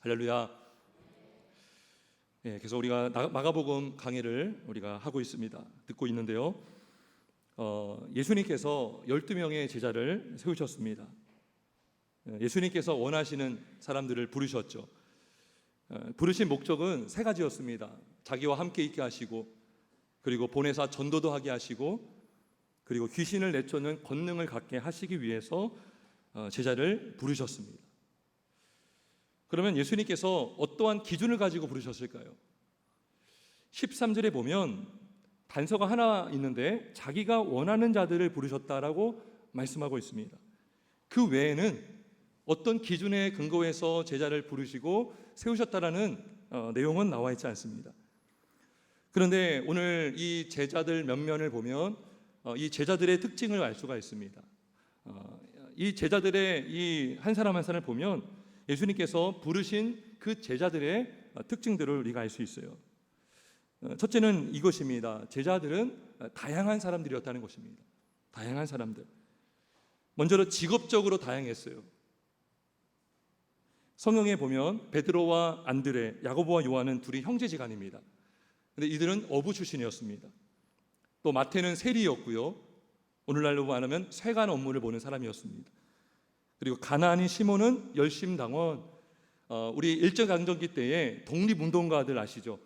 할렐루야. 계속 우리가 마가복음 강해를 우리가 하고 있습니다. 듣고 있는데요. 예수님께서 12명의 제자를 세우셨습니다. 예수님께서 원하시는 사람들을 부르셨죠. 부르신 목적은 세 가지였습니다. 자기와 함께 있게 하시고, 그리고 보내사 전도도 하게 하시고, 그리고 귀신을 내쫓는 권능을 갖게 하시기 위해서 제자를 부르셨습니다. 그러면 예수님께서 어떠한 기준을 가지고 부르셨을까요? 13절에 보면 단서가 하나 있는데 자기가 원하는 자들을 부르셨다라고 말씀하고 있습니다. 그 외에는 어떤 기준에 근거해서 제자를 부르시고 세우셨다라는 내용은 나와 있지 않습니다. 그런데 오늘 이 제자들 면면을 보면 이 제자들의 특징을 알 수가 있습니다. 이 제자들의 이 한 사람 한 사람을 보면 예수님께서 부르신 그 제자들의 특징들을 우리가 알 수 있어요. 첫째는 이것입니다. 제자들은 다양한 사람들이었다는 것입니다. 다양한 사람들. 먼저 직업적으로 다양했어요. 성경에 보면 베드로와 안드레, 야고보와 요한은 둘이 형제지간입니다. 그런데 이들은 어부 출신이었습니다. 또 마태는 세리였고요. 오늘날로 말하면 세관 업무를 보는 사람이었습니다. 그리고 가나안인 시몬은 열심당원, 우리 일제강점기 때에 독립운동가들 아시죠?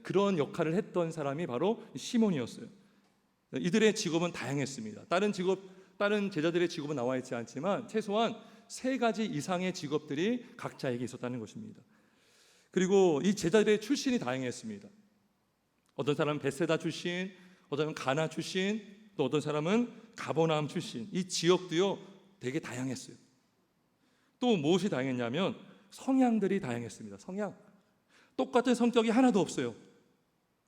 그런 역할을 했던 사람이 바로 시몬이었어요. 이들의 직업은 다양했습니다. 다른 제자들의 직업은 나와 있지 않지만 최소한 세 가지 이상의 직업들이 각자에게 있었다는 것입니다. 그리고 이 제자들의 출신이 다양했습니다. 어떤 사람은 베세다 출신, 어떤 사람은 가나 출신, 또 어떤 사람은 가버나움 출신. 이 지역도요 되게 다양했어요. 또 무엇이 다양했냐면 성향들이 다양했습니다. 성향. 똑같은 성격이 하나도 없어요.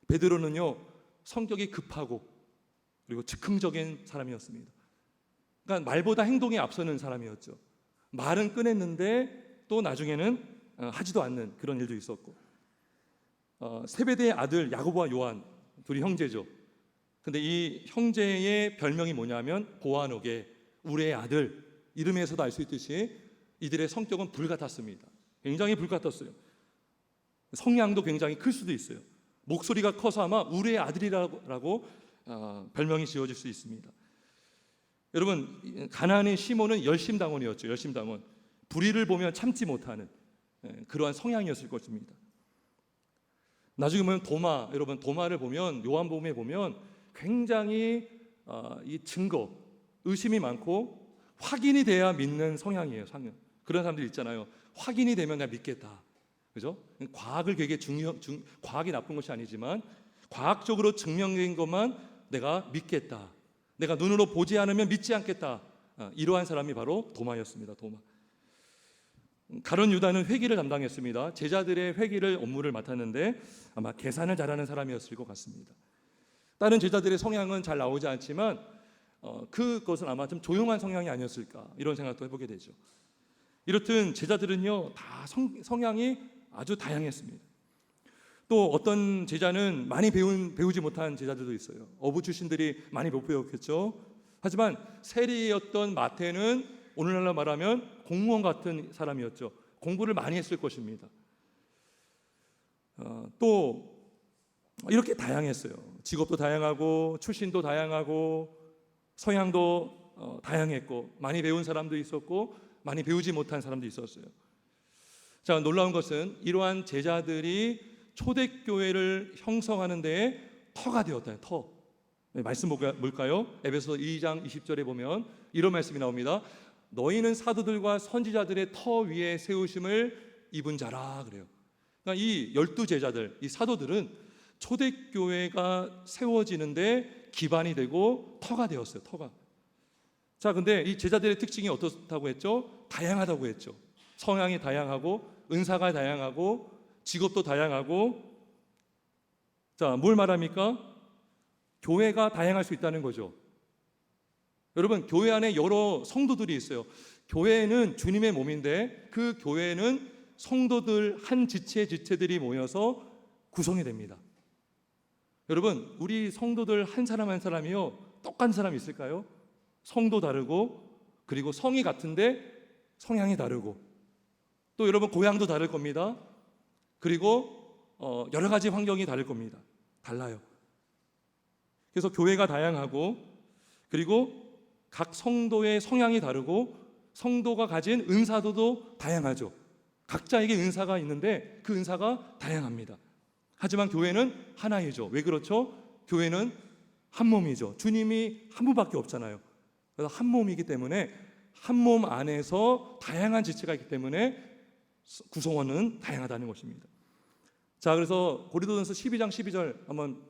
베드로는요 성격이 급하고 그리고 즉흥적인 사람이었습니다. 그러니까 말보다 행동이 앞서는 사람이었죠. 말은 꺼냈는데 또 나중에는 하지도 않는 그런 일도 있었고, 세베대의 아들 야고보와 요한 둘이 형제죠. 근데 이 형제의 별명이 뭐냐면 보아노게, 우레의 아들. 이름에서도 알 수 있듯이 이들의 성격은 불같았습니다. 굉장히 불같았어요. 성량도 굉장히 클 수도 있어요. 목소리가 커서 아마 우레의 아들이라고 별명이 지어질 수 있습니다. 여러분, 가나안의 시몬은 열심당원이었죠. 열심당원. 불의를 보면 참지 못하는 그러한 성향이었을 것입니다. 나중에 보면 도마, 여러분 도마를 보면 요한복음에 보면 굉장히 이 증거, 의심이 많고 확인이 돼야 믿는 성향이에요. 성향. 그런 사람들 있잖아요. 확인이 되면 내가 믿겠다. 그죠? 과학을 되게 과학이 나쁜 것이 아니지만 과학적으로 증명된 것만 내가 믿겠다. 내가 눈으로 보지 않으면 믿지 않겠다. 이러한 사람이 바로 도마였습니다. 도마. 가룟 유다는 회계를 담당했습니다. 제자들의 회계를 업무를 맡았는데 아마 계산을 잘하는 사람이었을 것 같습니다. 다른 제자들의 성향은 잘 나오지 않지만 그것은 아마 좀 조용한 성향이 아니었을까 이런 생각도 해보게 되죠. 이렇듯 제자들은요 다 성향이 아주 다양했습니다. 또 어떤 제자는 많이 배우지 못한 제자들도 있어요. 어부 출신들이 많이 못 배웠겠죠. 하지만 세리였던 마태는 오늘날로 말하면 공무원 같은 사람이었죠. 공부를 많이 했을 것입니다. 또 이렇게 다양했어요. 직업도 다양하고 출신도 다양하고 성향도 다양했고 많이 배운 사람도 있었고 많이 배우지 못한 사람도 있었어요. 자, 놀라운 것은 이러한 제자들이 초대교회를 형성하는 데에 터가 되었다. 터. 말씀 뭘까요? 에베소 2장 20절에 보면 이런 말씀이 나옵니다. 너희는 사도들과 선지자들의 터 위에 세우심을 입은 자라 그래요. 그러니까 이 12제자들, 이 사도들은 초대교회가 세워지는데 기반이 되고 터가 되었어요. 터가. 자, 근데 이 제자들의 특징이 어떻다고 했죠? 다양하다고 했죠. 성향이 다양하고 은사가 다양하고 직업도 다양하고. 자, 뭘 말합니까? 교회가 다양할 수 있다는 거죠. 여러분, 교회 안에 여러 성도들이 있어요. 교회는 주님의 몸인데 그 교회는 성도들 한 지체들이 모여서 구성이 됩니다. 여러분, 우리 성도들 한 사람 한 사람이요 똑같은 사람이 있을까요? 성도 다르고 그리고 성이 같은데 성향이 다르고 또 여러분 고향도 다를 겁니다. 그리고 여러 가지 환경이 다를 겁니다. 달라요. 그래서 교회가 다양하고, 그리고 각 성도의 성향이 다르고, 성도가 가진 은사도도 다양하죠. 각자에게 은사가 있는데 그 은사가 다양합니다. 하지만 교회는 하나이죠. 왜 그렇죠? 교회는 한 몸이죠. 주님이 한 분밖에 없잖아요. 그래서 한 몸이기 때문에 한 몸 안에서 다양한 지체가 있기 때문에 구성원은 다양하다는 것입니다. 자, 그래서 고린도전서 12장 12절 한번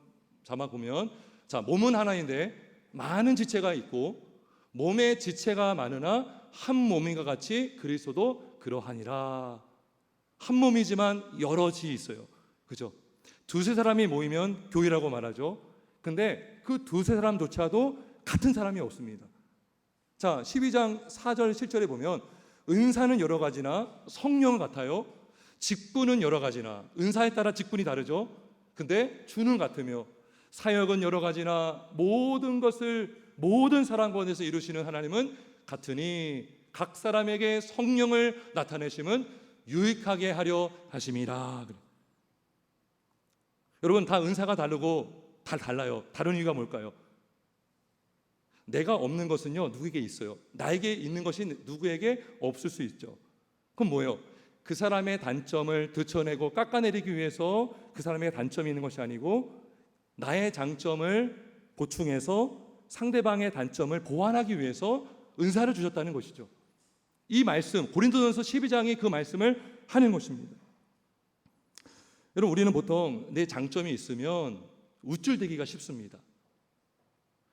잡아보면, 자, 몸은 하나인데 많은 지체가 있고 몸의 지체가 많으나 한 몸인과 같이 그리스도도 그러하니라. 한 몸이지만 여럿이 있어요. 그죠? 두세 사람이 모이면 교회라고 말하죠. 근데 그 두세 사람조차도 같은 사람이 없습니다. 자, 12장 4절 7절에 보면 은사는 여러 가지나 성령은 같아요. 직분은 여러 가지나, 은사에 따라 직분이 다르죠. 근데 주는 같으며, 사역은 여러 가지나 모든 것을 모든 사람 가운데서 이루시는 하나님은 같으니 각 사람에게 성령을 나타내심은 유익하게 하려 하심이라. 여러분, 다 은사가 다르고 다 달라요. 다른 이유가 뭘까요? 내가 없는 것은요, 누구에게 있어요. 나에게 있는 것이 누구에게 없을 수 있죠. 그럼 뭐예요? 그 사람의 단점을 드러내고 깎아내리기 위해서 그 사람의 단점이 있는 것이 아니고, 나의 장점을 보충해서 상대방의 단점을 보완하기 위해서 은사를 주셨다는 것이죠. 이 말씀, 고린도전서 12장이 그 말씀을 하는 것입니다. 여러분, 우리는 보통 내 장점이 있으면 우쭐대기가 쉽습니다.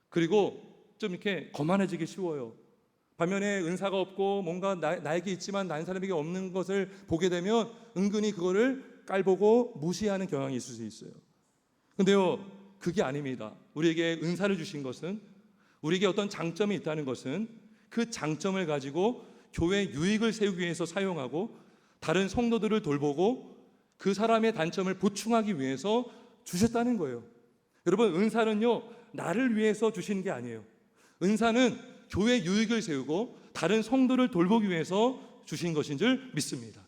그리고 좀 이렇게 거만해지기 쉬워요. 반면에 은사가 없고 뭔가 나에게 있지만 다른 사람에게 없는 것을 보게 되면 은근히 그거를 깔보고 무시하는 경향이 있을 수 있어요. 근데요, 그게 아닙니다. 우리에게 은사를 주신 것은, 우리에게 어떤 장점이 있다는 것은 그 장점을 가지고 교회 유익을 세우기 위해서 사용하고, 다른 성도들을 돌보고 그 사람의 단점을 보충하기 위해서 주셨다는 거예요. 여러분, 은사는요, 나를 위해서 주신 게 아니에요. 은사는 교회 유익을 세우고 다른 성도를 돌보기 위해서 주신 것인 줄 믿습니다.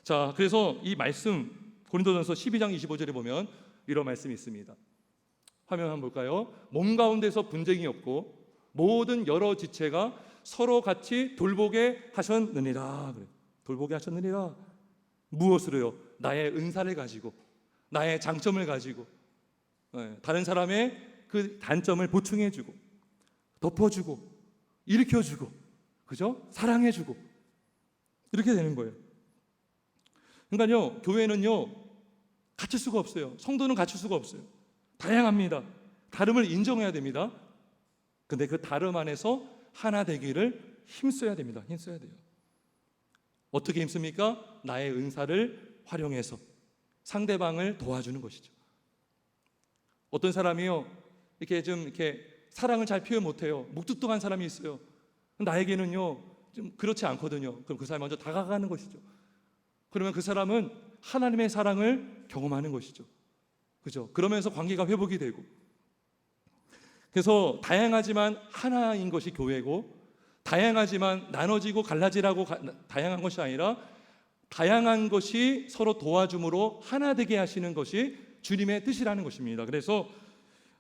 자, 그래서 이 말씀 고린도전서 12장 25절에 보면 이런 말씀이 있습니다. 화면 한번 볼까요? 몸 가운데서 분쟁이 없고 모든 여러 지체가 서로 같이 돌보게 하셨느니라. 그래. 돌보게 하셨느니라. 무엇으로요? 나의 은사를 가지고, 나의 장점을 가지고, 다른 사람의 그 단점을 보충해주고, 덮어주고, 일으켜주고, 그죠? 사랑해주고, 이렇게 되는 거예요. 그러니까요, 교회는요, 갖출 수가 없어요. 성도는 갖출 수가 없어요. 다양합니다. 다름을 인정해야 됩니다. 근데 그 다름 안에서 하나 되기를 힘써야 됩니다. 힘써야 돼요. 어떻게 힘씁니까? 나의 은사를 활용해서 상대방을 도와주는 것이죠. 어떤 사람이요, 이렇게 사랑을 잘 표현 못해요. 묵뚝뚝한 사람이 있어요. 나에게는요, 좀 그렇지 않거든요. 그럼 그 사람이 먼저 다가가는 것이죠. 그러면 그 사람은 하나님의 사랑을 경험하는 것이죠. 그죠? 그러면서 관계가 회복이 되고. 그래서 다양하지만 하나인 것이 교회고, 다양하지만 나눠지고 갈라지라고 다양한 것이 아니라 다양한 것이 서로 도와줌으로 하나 되게 하시는 것이 주님의 뜻이라는 것입니다. 그래서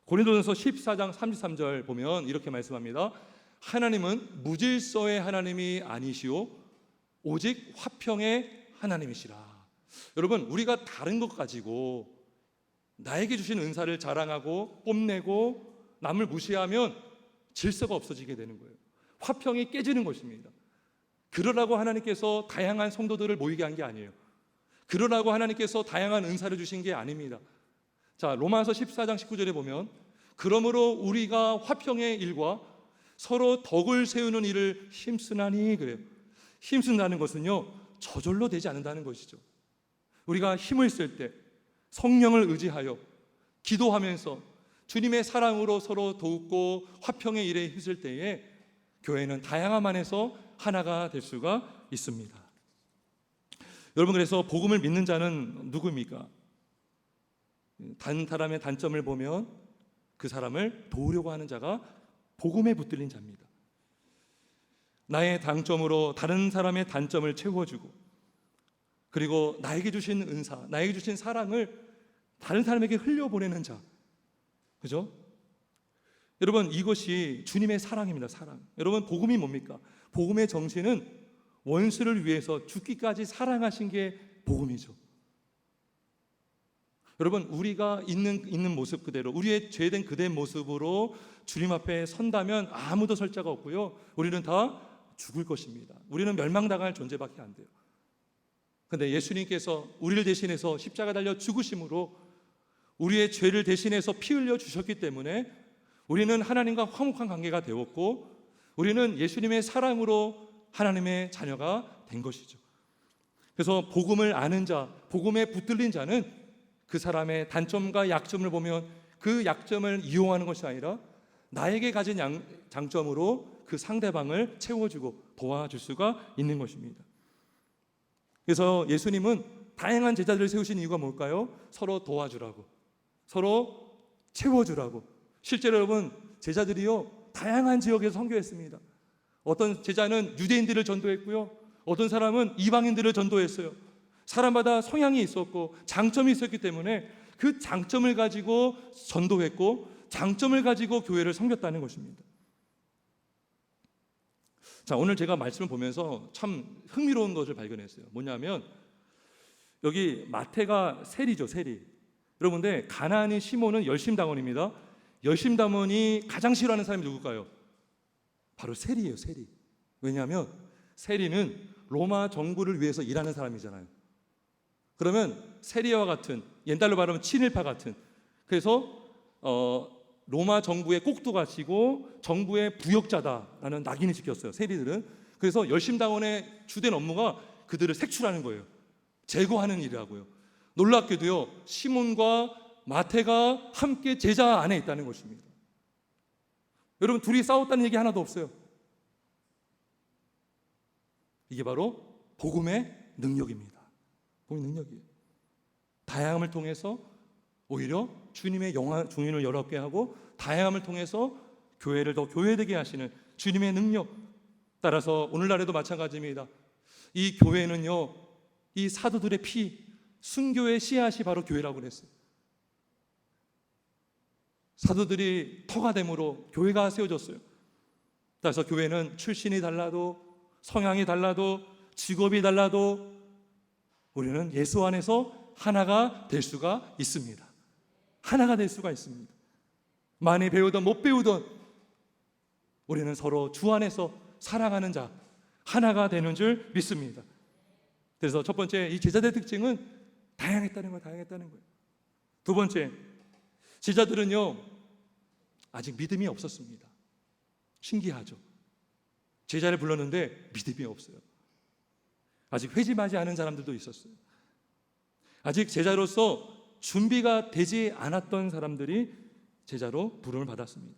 고린도전서 14장 33절 보면 이렇게 말씀합니다. 하나님은 무질서의 하나님이 아니시오 오직 화평의 하나님이시라. 여러분, 우리가 다른 것 가지고 나에게 주신 은사를 자랑하고 뽐내고 남을 무시하면 질서가 없어지게 되는 거예요. 화평이 깨지는 것입니다. 그러라고 하나님께서 다양한 성도들을 모이게 한 게 아니에요. 그러라고 하나님께서 다양한 은사를 주신 게 아닙니다. 자, 로마서 14장 19절에 보면 그러므로 우리가 화평의 일과 서로 덕을 세우는 일을 힘쓰나니 그래요. 힘쓴다는 것은요, 저절로 되지 않는다는 것이죠. 우리가 힘을 쓸 때 성령을 의지하여 기도하면서 주님의 사랑으로 서로 돕고 화평의 일에 힘쓸 때에 교회는 다양함 안에서 하나가 될 수가 있습니다. 여러분, 그래서 복음을 믿는 자는 누구입니까? 다른 사람의 단점을 보면 그 사람을 도우려고 하는 자가 복음에 붙들린 자입니다. 나의 장점으로 다른 사람의 단점을 채워주고 그리고 나에게 주신 은사, 나에게 주신 사랑을 다른 사람에게 흘려보내는 자. 그죠? 여러분, 이것이 주님의 사랑입니다. 사랑. 여러분, 복음이 뭡니까? 복음의 정신은 원수를 위해서 죽기까지 사랑하신 게 복음이죠. 여러분, 우리가 있는 모습 그대로, 우리의 죄된 그대 모습으로 주님 앞에 선다면 아무도 설 자가 없고요, 우리는 다 죽을 것입니다. 우리는 멸망당할 존재밖에 안 돼요. 그런데 예수님께서 우리를 대신해서 십자가 달려 죽으심으로 우리의 죄를 대신해서 피 흘려 주셨기 때문에 우리는 하나님과 화목한 관계가 되었고, 우리는 예수님의 사랑으로 하나님의 자녀가 된 것이죠. 그래서 복음을 아는 자, 복음에 붙들린 자는 그 사람의 단점과 약점을 보면 그 약점을 이용하는 것이 아니라 나에게 가진 장점으로 그 상대방을 채워주고 도와줄 수가 있는 것입니다. 그래서 예수님은 다양한 제자들을 세우신 이유가 뭘까요? 서로 도와주라고, 서로 채워주라고. 실제로 여러분, 제자들이요, 다양한 지역에서 선교했습니다. 어떤 제자는 유대인들을 전도했고요, 어떤 사람은 이방인들을 전도했어요. 사람마다 성향이 있었고 장점이 있었기 때문에 그 장점을 가지고 전도했고 장점을 가지고 교회를 섬겼다는 것입니다. 자, 오늘 제가 말씀을 보면서 참 흥미로운 것을 발견했어요. 뭐냐면 여기 마태가 세리죠, 세리. 여러분들, 가나안인 시몬은 열심당원입니다. 열심당원이 가장 싫어하는 사람이 누굴까요? 바로 세리예요, 세리. 왜냐하면 세리는 로마 정부를 위해서 일하는 사람이잖아요. 그러면 세리와 같은, 옛날로 말하면 친일파 같은, 그래서 로마 정부의 꼭두가시고 정부의 부역자다라는 낙인을 지켰어요, 세리들은. 그래서 열심당원의 주된 업무가 그들을 색출하는 거예요. 제거하는 일이라고요. 놀랍게도요, 시몬과 마태가 함께 제자 안에 있다는 것입니다. 여러분, 둘이 싸웠다는 얘기 하나도 없어요. 이게 바로 복음의 능력입니다. 복음의 능력이에요. 다양함을 통해서 오히려 주님의 주님을 여롭게 하고, 다양함을 통해서 교회를 더 교회되게 하시는 주님의 능력. 따라서 오늘날에도 마찬가지입니다. 이 교회는요, 이 사도들의 피, 순교의 씨앗이 바로 교회라고 그랬어요. 사도들이 터가 됨으로 교회가 세워졌어요. 따라서 교회는 출신이 달라도, 성향이 달라도, 직업이 달라도 우리는 예수 안에서 하나가 될 수가 있습니다. 하나가 될 수가 있습니다. 많이 배우던 못 배우던 우리는 서로 주 안에서 사랑하는 자, 하나가 되는 줄 믿습니다. 그래서 첫 번째, 이 제자들의 특징은 다양했다는 거예요. 다양했다는 거예요. 두 번째, 제자들은요, 아직 믿음이 없었습니다. 신기하죠. 제자를 불렀는데 믿음이 없어요. 아직 회심하지 않은 사람들도 있었어요. 아직 제자로서 준비가 되지 않았던 사람들이 제자로 부름을 받았습니다.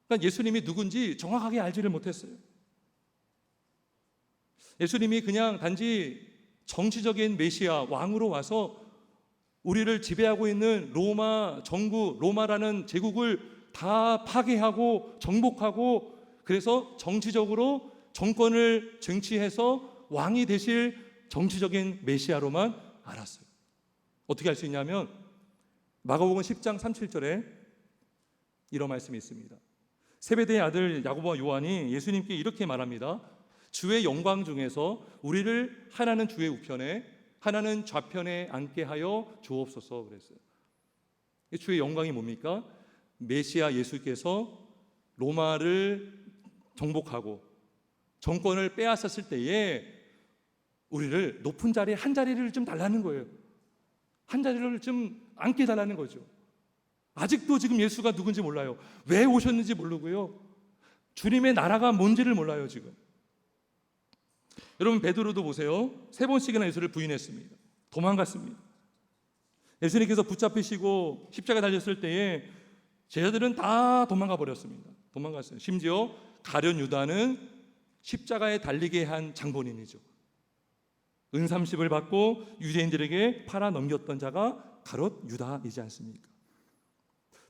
그러니까 예수님이 누군지 정확하게 알지를 못했어요. 예수님이 그냥 단지 정치적인 메시아, 왕으로 와서 우리를 지배하고 있는 로마 정부, 로마라는 제국을 다 파괴하고 정복하고, 그래서 정치적으로 정권을 쟁취해서 왕이 되실 정치적인 메시아로만 알았어요. 어떻게 알 수 있냐면 마가복음 10장 37절에 이런 말씀이 있습니다. 세베대의 아들 야고보와 요한이 예수님께 이렇게 말합니다. 주의 영광 중에서 우리를 하나는 주의 우편에, 하나는 좌편에 앉게 하여 주옵소서 그랬어요. 주의 영광이 뭡니까? 메시아 예수께서 로마를 정복하고 정권을 빼앗았을 때에 우리를 높은 자리에 한 자리를 좀 달라는 거예요. 한 자리를 좀 앉게 달라는 거죠. 아직도 지금 예수가 누군지 몰라요. 왜 오셨는지 모르고요, 주님의 나라가 뭔지를 몰라요 지금. 여러분, 베드로도 보세요. 3번씩이나 예수를 부인했습니다. 도망갔습니다. 예수님께서 붙잡히시고 십자가 달렸을 때에 제자들은 다 도망가 버렸습니다. 도망갔어요. 심지어 가룟 유다는 십자가에 달리게 한 장본인이죠. 은삼십을 받고 유대인들에게 팔아 넘겼던 자가 가롯 유다이지 않습니까?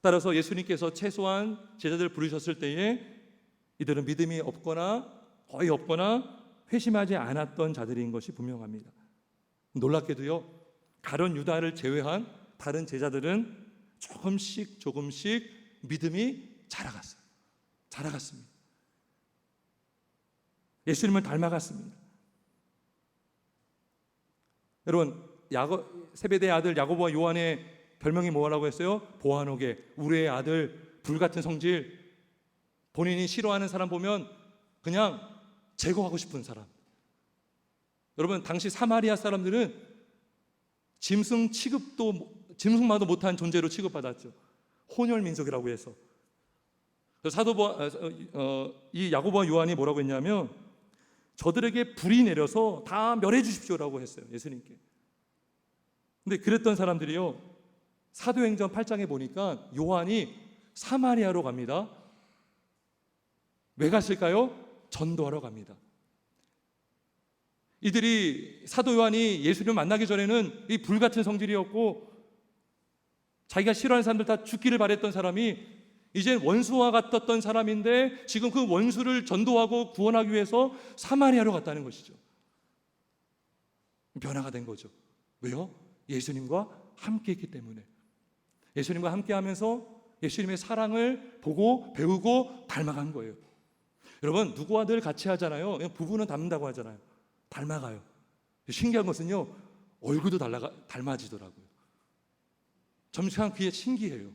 따라서 예수님께서 최소한 제자들을 부르셨을 때에 이들은 믿음이 없거나 거의 없거나 회심하지 않았던 자들인 것이 분명합니다. 놀랍게도요, 가룟 유다를 제외한 다른 제자들은 조금씩 믿음이 자라갔습니다. 예수님을 닮아갔습니다. 여러분, 세베대의 아들 야고보와 요한의 별명이 뭐라고 했어요? 보아노게, 우리의 아들, 불같은 성질. 본인이 싫어하는 사람 보면 그냥 제거하고 싶은 사람. 여러분, 당시 사마리아 사람들은 짐승마도 못한 존재로 취급받았죠. 혼혈 민족이라고 해서. 이 야고보와 요한이 뭐라고 했냐면, 저들에게 불이 내려서 다 멸해 주십시오라고 했어요, 예수님께. 근데 그랬던 사람들이요, 사도행전 8장에 보니까 요한이 사마리아로 갑니다. 왜 갔을까요? 전도하러 갑니다. 이들이, 사도 요한이 예수님을 만나기 전에는 이 불같은 성질이었고 자기가 싫어하는 사람들 다 죽기를 바랬던 사람이 이제 원수와 같았던 사람인데, 지금 그 원수를 전도하고 구원하기 위해서 사마리아로 갔다는 것이죠. 변화가 된 거죠. 왜요? 예수님과 함께 했기 때문에. 예수님과 함께 하면서 예수님의 사랑을 보고 배우고 닮아간 거예요. 여러분, 누구와 늘 같이 하잖아요. 부부는 닮는다고 하잖아요. 닮아가요. 신기한 것은요, 얼굴도 닮아지더라고요. 점점 그게 신기해요.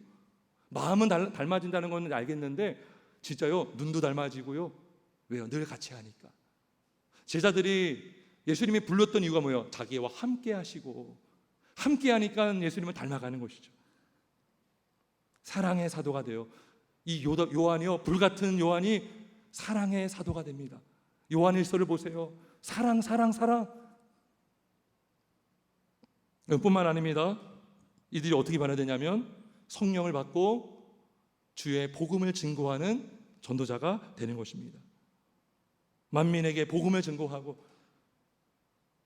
마음은 닮아진다는 건 알겠는데 진짜요, 눈도 닮아지고요. 왜요? 늘 같이 하니까. 제자들이 예수님이 불렀던 이유가 뭐예요? 자기와 함께 하시고, 함께 하니까 예수님을 닮아가는 것이죠. 사랑의 사도가 돼요. 이 요한이요, 불같은 요한이 사랑의 사도가 됩니다. 요한일서를 보세요. 사랑. 뿐만 아닙니다. 이들이 어떻게 변화되냐면 성령을 받고 주의 복음을 증거하는 전도자가 되는 것입니다. 만민에게 복음을 증거하고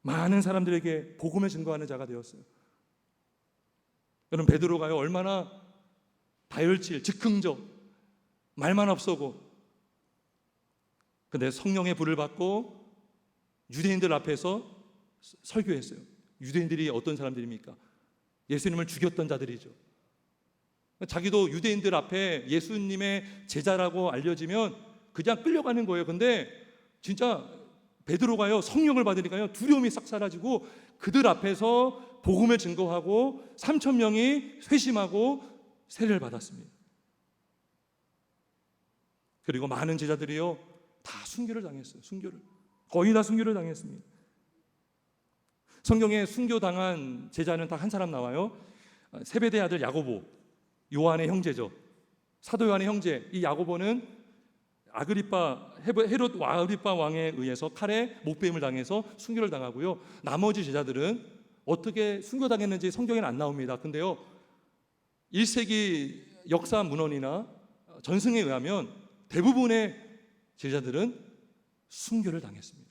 많은 사람들에게 복음을 증거하는 자가 되었어요. 여러분, 베드로가요, 얼마나 다혈질, 즉흥적, 말만 앞서고, 근데 성령의 불을 받고 유대인들 앞에서 설교했어요. 유대인들이 어떤 사람들입니까? 예수님을 죽였던 자들이죠. 자기도 유대인들 앞에 예수님의 제자라고 알려지면 그냥 끌려가는 거예요. 근데 진짜 베드로가요, 성령을 받으니까요, 두려움이 싹 사라지고 그들 앞에서 복음을 증거하고 3,000명이 회심하고 세례를 받았습니다. 그리고 많은 제자들이요, 다 순교를 당했어요. 거의 다 순교를 당했습니다. 성경에 순교당한 제자는 딱 한 사람 나와요. 세베대의 아들 야고보, 요한의 형제죠. 사도 요한의 형제. 이 야고보는 헤롯 아그리빠 왕에 의해서 칼에 목베임을 당해서 순교를 당하고요. 나머지 제자들은 어떻게 순교당했는지 성경에는 안 나옵니다. 근데요, 1세기 역사 문헌이나 전승에 의하면 대부분의 제자들은 순교를 당했습니다.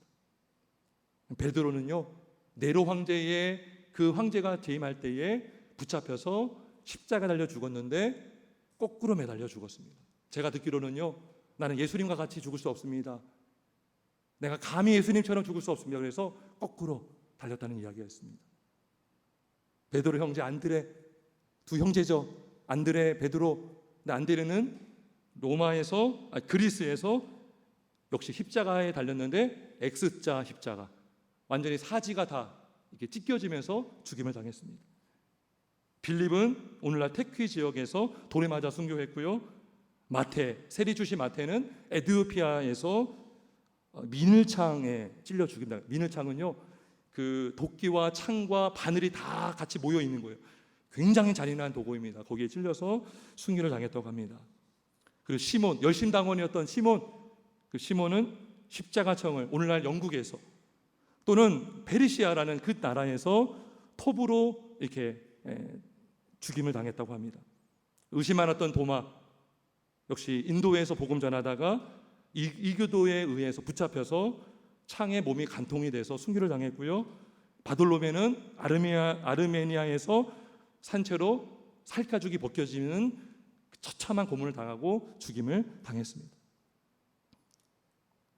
베드로는요, 네로 황제의 그 황제가 재임할 때에 붙잡혀서 십자가 달려 죽었는데 거꾸로 매달려 죽었습니다. 제가 듣기로는요, 나는 예수님과 같이 죽을 수 없습니다. 내가 감히 예수님처럼 죽을 수 없습니다. 그래서 거꾸로 달렸다는 이야기가 있습니다. 베드로 형제 안드레, 두 형제죠. 안드레, 베드로. 근데 안드레는 그리스에서 역시 십자가에 달렸는데 X자 십자가, 완전히 사지가 다 이렇게 찢겨지면서 죽임을 당했습니다. 빌립은 오늘날 테퀴 지역에서 돌에 맞아 순교했고요. 세리주시 마태는 에티오피아에서 민을창에 찔려 죽인다. 민을창은요, 그 도끼와 창과 바늘이 다 같이 모여 있는 거예요. 굉장히 잔인한 도구입니다. 거기에 찔려서 순교를 당했다고 합니다. 그리고 시몬, 열심당원이었던 그 시몬은 십자가청을 오늘날 영국에서 또는 페르시아라는 그 나라에서 톱으로 이렇게 죽임을 당했다고 합니다. 의심 많았던 도마, 역시 인도에서 복음 전하다가 이교도에 의해서 붙잡혀서 창에 몸이 간통이 돼서 순교를 당했고요. 바돌로메는 아르메니아에서 산채로 살가죽이 벗겨지는 처참한 고문을 당하고 죽임을 당했습니다.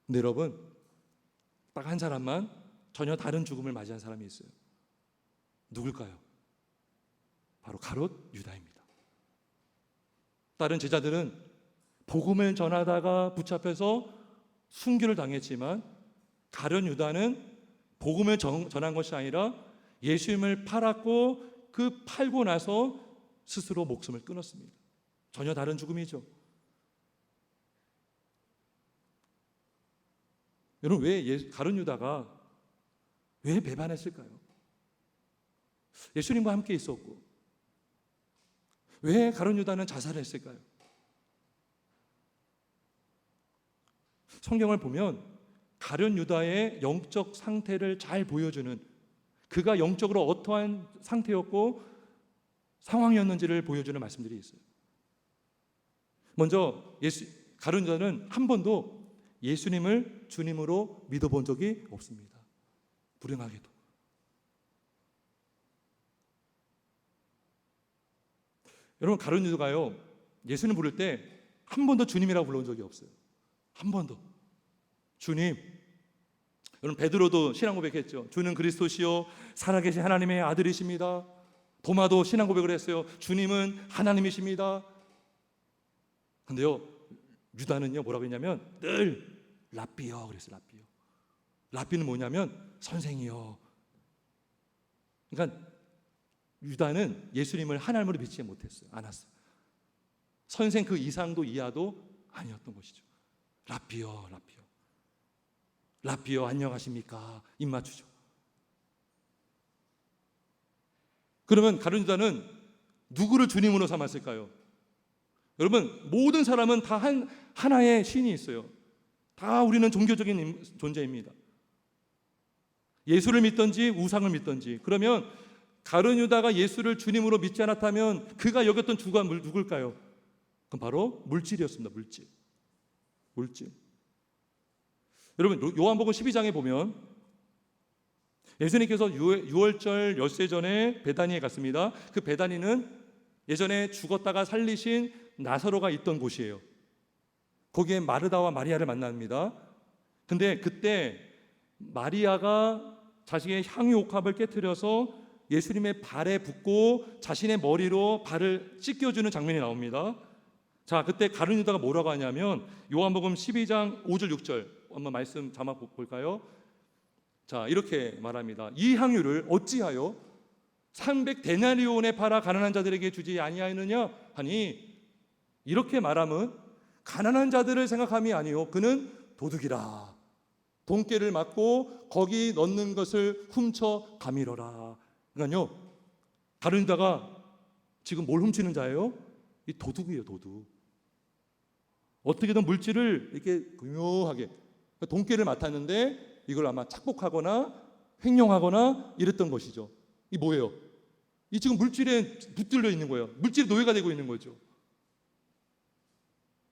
근데 여러분, 딱 한 사람만 전혀 다른 죽음을 맞이한 사람이 있어요. 누굴까요? 바로 가롯 유다입니다. 다른 제자들은 복음을 전하다가 붙잡혀서 순교를 당했지만 가룟 유다는 복음을 전한 것이 아니라 예수님을 팔았고 그 팔고 나서 스스로 목숨을 끊었습니다. 전혀 다른 죽음이죠. 여러분, 왜 가룟 유다가 왜 배반했을까요? 예수님과 함께 있었고 왜 가룟 유다는 자살했을까요? 성경을 보면 가룟 유다의 영적 상태를 잘 보여주는, 그가 영적으로 어떠한 상태였고 상황이었는지를 보여주는 말씀들이 있어요. 먼저 가룟 유다는 한 번도 예수님을 주님으로 믿어본 적이 없습니다. 불행하게도. 여러분, 가룟 유다가요, 예수님 부를 때 한 번도 주님이라고 불러온 적이 없어요. 한 번도. 주님. 여러분, 베드로도 신앙 고백했죠. 주는 그리스도시요 살아계신 하나님의 아들이십니다. 도마도 신앙 고백을 했어요. 주님은 하나님이십니다. 근데요, 유다는요 뭐라고 했냐면 늘 랍비요 그랬어요. 랍비요. 랍비는 뭐냐면 선생이요. 그러니까 유다는 예수님을 하나님으로 믿지 못했어요. 않았어요. 선생 그 이상도 이하도 아니었던 것이죠. 랍비요, 랍비요. 랍비요, 안녕하십니까? 입 맞추죠. 그러면 가룟 유다는 누구를 주님으로 삼았을까요? 여러분, 모든 사람은 다 하나의 신이 있어요. 다 우리는 종교적인 존재입니다. 예수를 믿든지 우상을 믿든지. 그러면 가룟 유다가 예수를 주님으로 믿지 않았다면 그가 여겼던 주가 누굴까요? 그건 바로 물질이었습니다. 물질. 여러분, 요한복음 12장에 보면 예수님께서 유월절 엿새 전에 베다니에 갔습니다. 그 베다니는 예전에 죽었다가 살리신 나사로가 있던 곳이에요. 거기에 마르다와 마리아를 만납니다. 근데 그때 마리아가 자신의 향유 옥합을 깨트려서 예수님의 발에 붓고 자신의 머리로 발을 씻겨주는 장면이 나옵니다. 자, 그때 가룟 유다가 뭐라고 하냐면 요한복음 12장 5절 6절 한번 말씀 자막 볼까요? 자, 이렇게 말합니다. 이 향유를 어찌하여 300데나리온에 팔아 가난한 자들에게 주지 아니하느냐 하니, 이렇게 말함은 가난한 자들을 생각함이 아니요 그는 도둑이라. 돈깨를 맞고 거기 넣는 것을 훔쳐 가미러라. 그러니까요, 가룟 유다가 지금 뭘 훔치는 자예요? 이 도둑이에요, 도둑. 어떻게든 물질을 이렇게 교묘하게 돈깨를 맡았는데 이걸 아마 착복하거나 횡령하거나 이랬던 것이죠. 이 뭐예요? 이 지금 물질에 붙들려 있는 거예요. 물질의 노예가 되고 있는 거죠.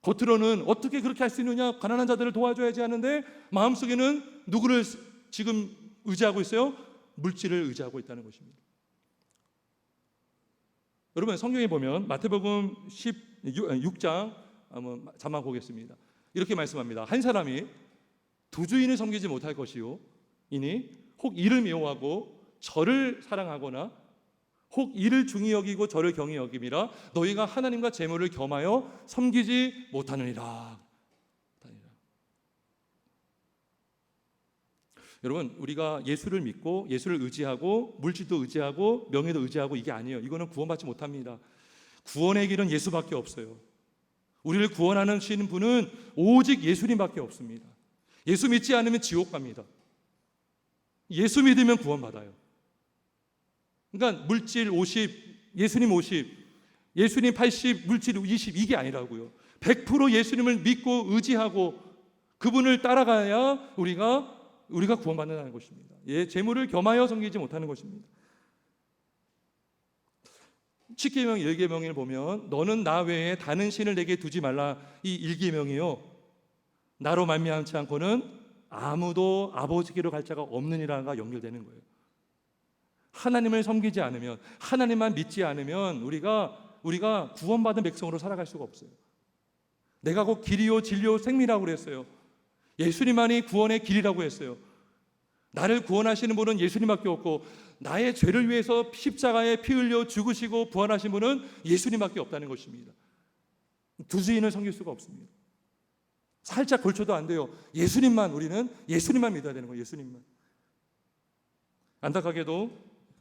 겉으로는 어떻게 그렇게 할 수 있느냐, 가난한 자들을 도와줘야지 하는데 마음속에는 누구를 지금 의지하고 있어요? 물질을 의지하고 있다는 것입니다. 여러분, 성경에 보면 마태복음 16장 한번 자막 보겠습니다. 이렇게 말씀합니다. 한 사람이 두 주인을 섬기지 못할 것이요 이니 혹 이를 미워하고 저를 사랑하거나 혹 이를 중히 여기고 저를 경히 여김이라 너희가 하나님과 재물을 겸하여 섬기지 못하느니라. 여러분, 우리가 예수를 믿고 예수를 의지하고 물질도 의지하고 명예도 의지하고 이게 아니에요. 이거는 구원받지 못합니다. 구원의 길은 예수밖에 없어요. 우리를 구원하는 분은 오직 예수님밖에 없습니다. 예수 믿지 않으면 지옥 갑니다. 예수 믿으면 구원받아요. 그러니까 물질 50, 예수님 50, 예수님 80, 물질 20 이게 아니라고요. 100% 예수님을 믿고 의지하고 그분을 따라가야 우리가 구원받는다는 것입니다. 재물을 겸하여 섬기지 못하는 것입니다. 10계명 1계명을 보면 너는 나 외에 다른 신을 내게 두지 말라. 이 1계명이요 나로 말미암지 않고는 아무도 아버지께로 갈 자가 없느니라가 연결되는 거예요. 하나님을 섬기지 않으면, 하나님만 믿지 않으면 우리가 구원받은 백성으로 살아갈 수가 없어요. 내가 곧 길이요 진리요 생미라고 그랬어요. 예수님만이 구원의 길이라고 했어요. 나를 구원하시는 분은 예수님밖에 없고 나의 죄를 위해서 십자가에 피 흘려 죽으시고 부활하신 분은 예수님밖에 없다는 것입니다. 두 주인을 섬길 수가 없습니다. 살짝 걸쳐도 안 돼요. 우리는 예수님만 믿어야 되는 거예요. 예수님만. 안타깝게도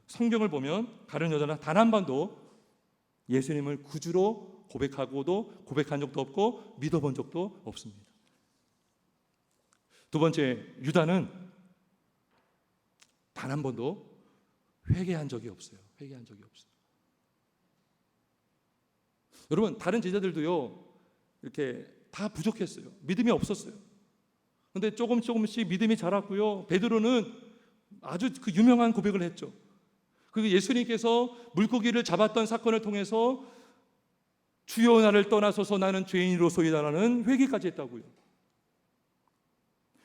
성경을 보면 다른 여자는 단 한 번도 예수님을 구주로 고백한 적도 없고 믿어본 적도 없습니다. 두 번째, 유다는 단 한 번도 회개한 적이 없어요. 여러분, 다른 제자들도요, 이렇게 다 부족했어요. 믿음이 없었어요. 그런데 조금씩 믿음이 자랐고요. 베드로는 아주 그 유명한 고백을 했죠. 그리고 예수님께서 물고기를 잡았던 사건을 통해서 주여 나를 떠나소서 나는 죄인으로소이다라는 회개까지 했다고요.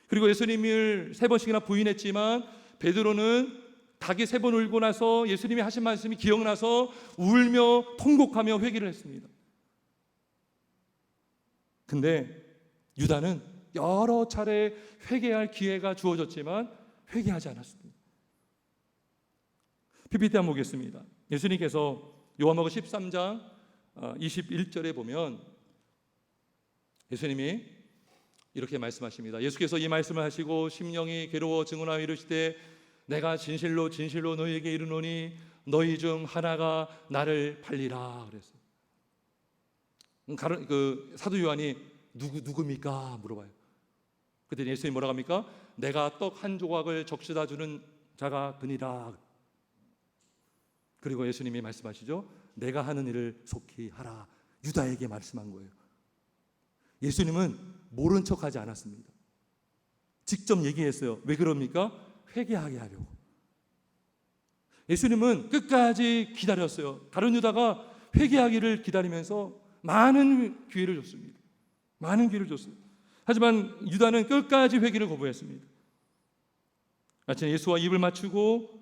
그리고 예수님을 3번씩이나 부인했지만 베드로는 닭이 3번 울고 나서 예수님이 하신 말씀이 기억나서 울며 통곡하며 회개를 했습니다. 근데 유다는 여러 차례 회개할 기회가 주어졌지만 회개하지 않았습니다. PPT 한번 보겠습니다. 예수님께서 요한복음 13장 21절에 보면 예수님이 이렇게 말씀하십니다. 예수께서 이 말씀을 하시고 심령이 괴로워 증언하여 이르시되 내가 진실로 너희에게 이르노니 너희 중 하나가 나를 팔리라 그랬어요. 그 사도 요한이 누굽니까 물어봐요. 그때 예수님이 뭐라고 합니까? 내가 떡 한 조각을 적시다 주는 자가 그니라. 그리고 예수님이 말씀하시죠. 내가 하는 일을 속히 하라. 유다에게 말씀한 거예요. 예수님은 모른 척하지 않았습니다. 직접 얘기했어요. 왜 그럽니까? 회개하게 하려고. 예수님은 끝까지 기다렸어요. 다른 유다가 회개하기를 기다리면서 많은 기회를 줬습니다. 하지만 유다는 끝까지 회개를 거부했습니다. 마침 예수와 입을 맞추고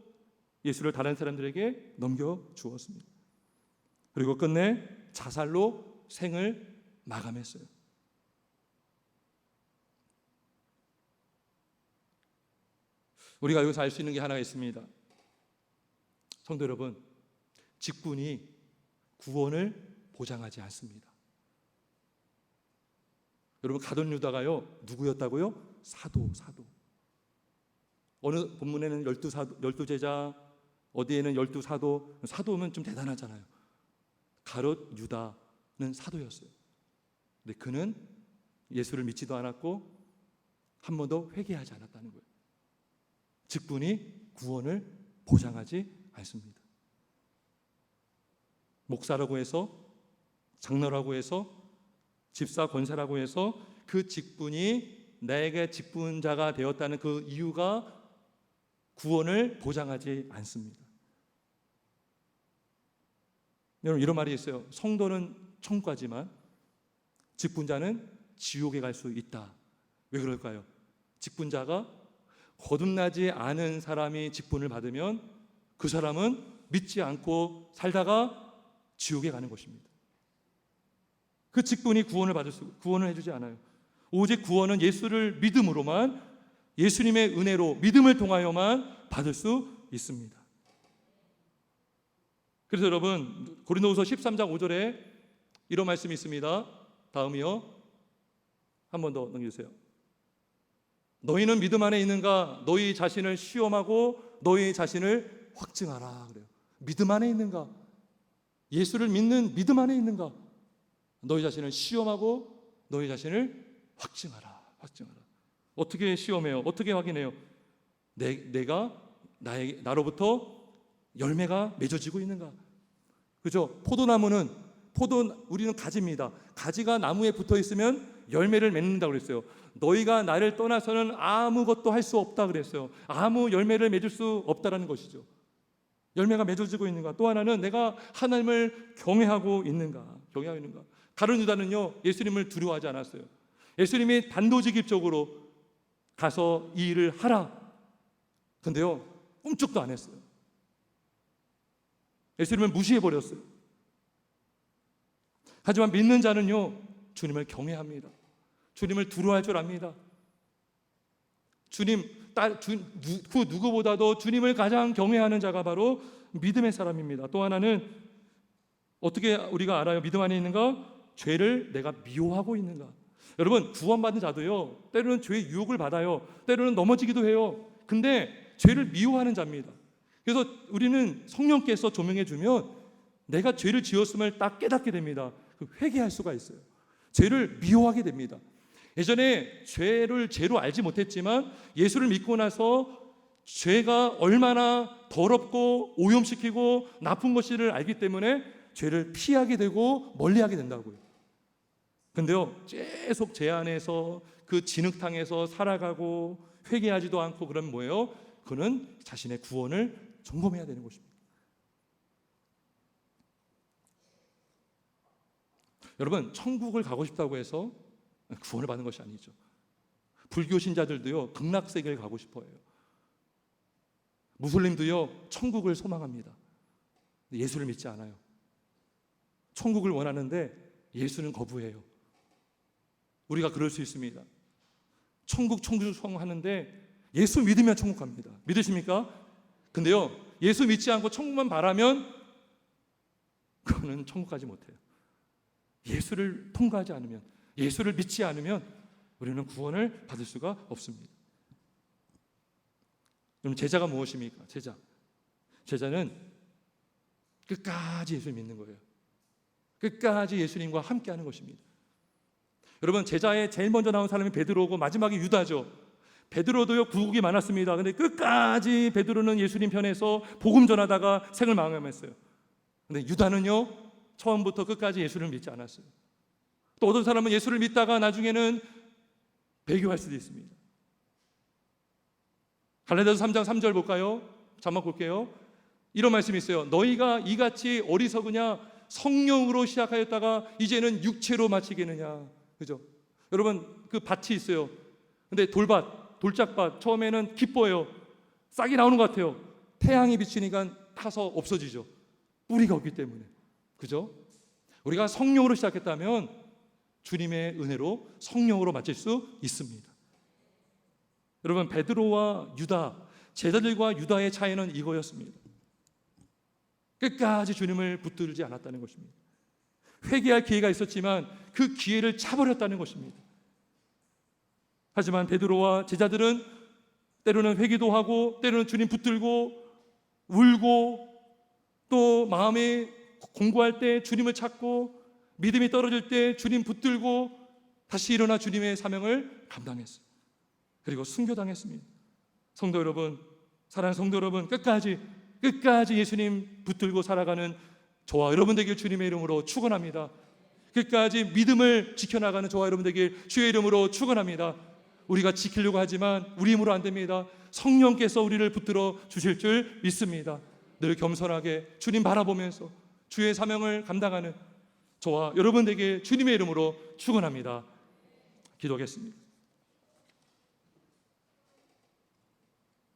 예수를 다른 사람들에게 넘겨주었습니다. 그리고 끝내 자살로 생을 마감했어요. 우리가 여기서 알 수 있는 게 하나 있습니다. 성도 여러분, 직분이 구원을 보장하지 않습니다. 여러분, 가룟 유다가요 누구였다고요? 사도. 어느 본문에는 12제자, 어디에는 12사도. 사도면 좀 대단하잖아요. 가룟 유다는 사도였어요. 근데 그는 예수를 믿지도 않았고 한 번도 회개하지 않았다는 거예요. 직분이 구원을 보장하지 않습니다. 목사라고 해서, 장로라고 해서, 집사 권세라고 해서 그 직분이 내게 직분자가 되었다는 그 이유가 구원을 보장하지 않습니다. 여러분, 이런 말이 있어요. 성도는 천국 가지만 직분자는 지옥에 갈 수 있다. 왜 그럴까요? 직분자가 거듭나지 않은 사람이 직분을 받으면 그 사람은 믿지 않고 살다가 지옥에 가는 것입니다. 그 직분이 구원을 해주지 않아요. 오직 구원은 예수를 믿음으로만, 예수님의 은혜로 믿음을 통하여만 받을 수 있습니다. 그래서 여러분, 고린도후서 13장 5절에 이런 말씀이 있습니다. 다음이요. 한 번 더 넘겨주세요. 너희는 믿음 안에 있는가? 너희 자신을 시험하고 너희 자신을 확증하라 그래요. 믿음 안에 있는가? 예수를 믿는 믿음 안에 있는가? 너희 자신을 시험하고 너희 자신을 확증하라. 어떻게 시험해요? 어떻게 확인해요? 내가 나로부터 열매가 맺어지고 있는가? 그죠? 우리는 가지입니다. 가지가 나무에 붙어 있으면 열매를 맺는다고 그랬어요. 너희가 나를 떠나서는 아무것도 할 수 없다 그랬어요. 아무 열매를 맺을 수 없다라는 것이죠. 열매가 맺어지고 있는가? 또 하나는 내가 하나님을 경외하고 있는가? 다른 유다는요, 예수님을 두려워하지 않았어요. 예수님이 단도직입적으로 가서 이 일을 하라. 근데요, 꿈쩍도 안 했어요. 예수님을 무시해버렸어요. 하지만 믿는 자는요, 주님을 경외합니다. 주님을 두려워할 줄 압니다. 주님, 그 누구보다도 주님을 가장 경외하는 자가 바로 믿음의 사람입니다. 또 하나는 어떻게 우리가 알아요? 믿음 안에 있는가? 죄를 내가 미워하고 있는가? 여러분, 구원받은 자도요, 때로는 죄의 유혹을 받아요. 때로는 넘어지기도 해요. 근데 죄를 미워하는 자입니다. 그래서 우리는 성령께서 조명해 주면 내가 죄를 지었음을 딱 깨닫게 됩니다. 회개할 수가 있어요. 죄를 미워하게 됩니다. 예전에 죄를 죄로 알지 못했지만 예수를 믿고 나서 죄가 얼마나 더럽고 오염시키고 나쁜 것인지를 알기 때문에 죄를 피하게 되고 멀리하게 된다고요. 근데요, 계속 죄 안에서 그 진흙탕에서 살아가고 회개하지도 않고 그러면 뭐예요? 그는 자신의 구원을 점검해야 되는 것입니다. 여러분, 천국을 가고 싶다고 해서 구원을 받는 것이 아니죠. 불교 신자들도요, 극락세계를 가고 싶어해요. 무슬림도요, 천국을 소망합니다. 예수를 믿지 않아요. 천국을 원하는데 예수는 거부해요. 우리가 그럴 수 있습니다. 천국 하는데 예수 믿으면 천국 갑니다. 믿으십니까? 근데요, 예수 믿지 않고 천국만 바라면 그거는 천국 가지 못해요. 예수를 통과하지 않으면, 예수를 믿지 않으면 우리는 구원을 받을 수가 없습니다. 그럼 제자가 무엇입니까? 제자는 끝까지 예수를 믿는 거예요. 끝까지 예수님과 함께하는 것입니다. 여러분, 제자에 제일 먼저 나온 사람이 베드로고 마지막에 유다죠. 베드로도요, 구국이 많았습니다. 근데 끝까지 베드로는 예수님 편에서 복음 전하다가 생을 마감했어요. 근데 유다는요, 처음부터 끝까지 예수를 믿지 않았어요. 또 어떤 사람은 예수를 믿다가 나중에는 배교할 수도 있습니다. 갈라디아서 3장 3절 볼까요? 잠깐 볼게요. 이런 말씀이 있어요. 너희가 이같이 어리석으냐? 성령으로 시작하였다가 이제는 육체로 마치겠느냐? 그죠? 여러분, 그 밭이 있어요. 근데 돌짝밭 처음에는 기뻐요. 싹이 나오는 것 같아요. 태양이 비치니까 타서 없어지죠. 뿌리가 없기 때문에. 그죠? 우리가 성령으로 시작했다면 주님의 은혜로 성령으로 마칠 수 있습니다. 여러분, 베드로와 유다, 제자들과 유다의 차이는 이거였습니다. 끝까지 주님을 붙들지 않았다는 것입니다. 회개할 기회가 있었지만 그 기회를 차버렸다는 것입니다. 하지만 베드로와 제자들은 때로는 회개도 하고 때로는 주님 붙들고 울고 또 마음에 공부할 때 주님을 찾고 믿음이 떨어질 때 주님 붙들고 다시 일어나 주님의 사명을 감당했어요. 그리고 순교당했습니다. 성도 여러분, 사랑하는 성도 여러분, 끝까지 예수님 붙들고 살아가는 저와 여러분 되길 주님의 이름으로 축원합니다. 끝까지 믿음을 지켜나가는 저와 여러분 되길 주의 이름으로 축원합니다. 우리가 지키려고 하지만 우리 힘으로 안 됩니다. 성령께서 우리를 붙들어 주실 줄 믿습니다. 늘 겸손하게 주님 바라보면서 주의 사명을 감당하는 저와 여러분 되길 주님의 이름으로 축원합니다. 기도하겠습니다.